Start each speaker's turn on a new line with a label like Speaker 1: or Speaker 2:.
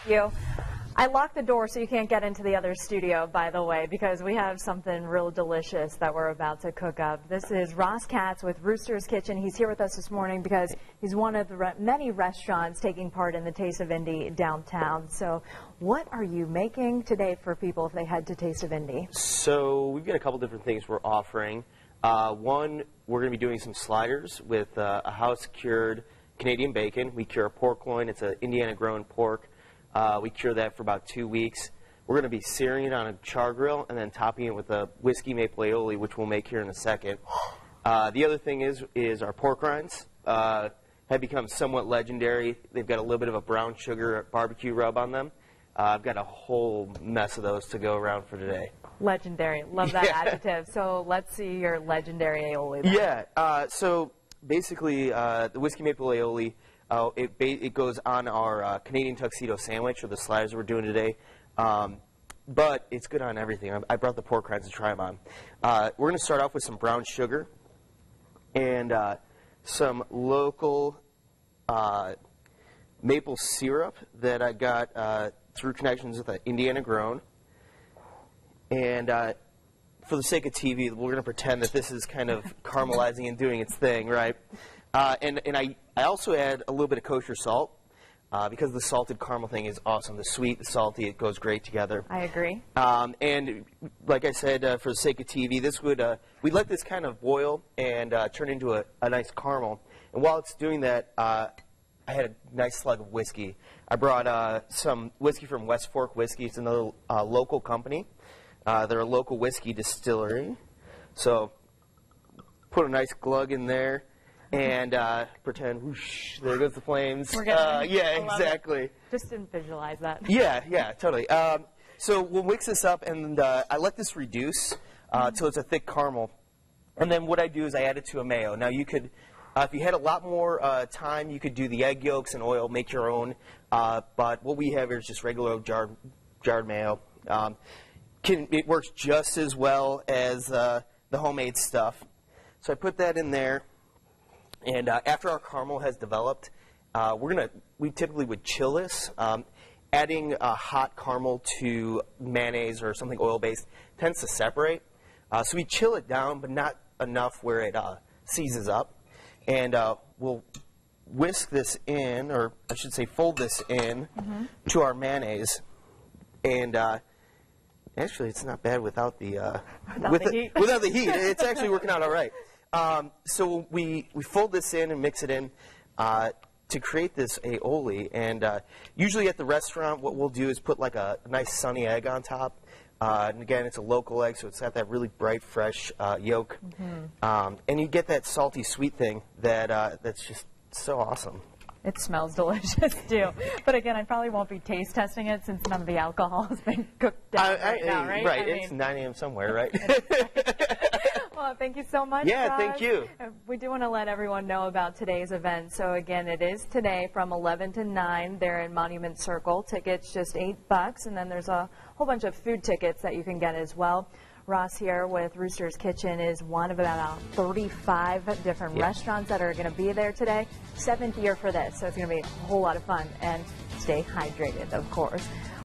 Speaker 1: you. I locked the door so you can't get into the other studio, by the way, because we have something real delicious that we're about to cook up. This is Ross Katz with Rooster's Kitchen. He's here with us this morning because he's one of the many restaurants taking part in the Taste of Indy downtown. So what are you making today for people if they head to Taste of Indy?
Speaker 2: So we've got a couple different things we're offering. One, we're going to be doing some sliders with a house-cured Canadian bacon. We cure a pork loin. It's an Indiana-grown pork. We cure that for about 2 weeks. We're going to be searing it on a char grill and then topping it with a whiskey maple aioli, which we'll make here in a second. The other thing is our pork rinds have become somewhat legendary. They've got a little bit of a brown sugar barbecue rub on them. I've got a whole mess of those to go around for today.
Speaker 1: Legendary. Love that adjective. So let's see your legendary aioli then.
Speaker 2: Yeah. So basically, the whiskey maple aioli, it goes on our Canadian tuxedo sandwich, or the sliders we're doing today. But it's good on everything. I brought the pork rinds to try them on. We're going to start off with some brown sugar and some local maple syrup that I got through connections with Indiana Grown. And for the sake of TV, we're going to pretend that this is kind of caramelizing and doing its thing, right? And I also add a little bit of kosher salt because the salted caramel thing is awesome. The sweet, the salty, it goes great together.
Speaker 1: I agree.
Speaker 2: And like I said, for the sake of TV, this would we'd let this kind of boil and turn into a nice caramel. And while it's doing that, I had a nice slug of whiskey. I brought some whiskey from West Fork Whiskey. It's another local company. They're a local whiskey distillery. So put a nice glug in there. And pretend, whoosh, there goes the flames. Yeah, exactly.
Speaker 1: Just didn't visualize that.
Speaker 2: Yeah, totally. So we'll mix this up, and I let this reduce till it's a thick caramel. And then what I do is I add it to a mayo. Now you could, if you had a lot more time, you could do the egg yolks and oil, make your own. But what we have here is just regular jarred mayo. It works just as well as the homemade stuff. So I put that in there. And after our caramel has developed, we typically would chill this. Adding hot caramel to mayonnaise or something oil-based tends to separate. So we chill it down, but not enough where it seizes up. And we'll whisk this in, or I should say fold this in to our mayonnaise. And actually, it's not bad without the
Speaker 1: heat.
Speaker 2: Without the heat. It's actually working out all right. So we fold this in and mix it in to create this aioli. And usually at the restaurant, what we'll do is put like a nice sunny egg on top. And again, it's a local egg, so it's got that really bright, fresh yolk. And you get that salty, sweet thing that's just so awesome.
Speaker 1: It smells delicious, too. But again, I probably won't be taste testing it since none of the alcohol has been cooked down now, right?
Speaker 2: Right. It's 9 a.m. somewhere, right?
Speaker 1: Well, thank you so much,
Speaker 2: Yeah,
Speaker 1: Ross.
Speaker 2: thank you.
Speaker 1: We do want to let everyone know about today's event. So, again, it is today from 11 to 9 there in Monument Circle. Tickets just $8, and then there's a whole bunch of food tickets that you can get as well. Ross here with Rooster's Kitchen is one of about 35 different restaurants that are going to be there today. 7th year for this, so it's going to be a whole lot of fun. And stay hydrated, of course.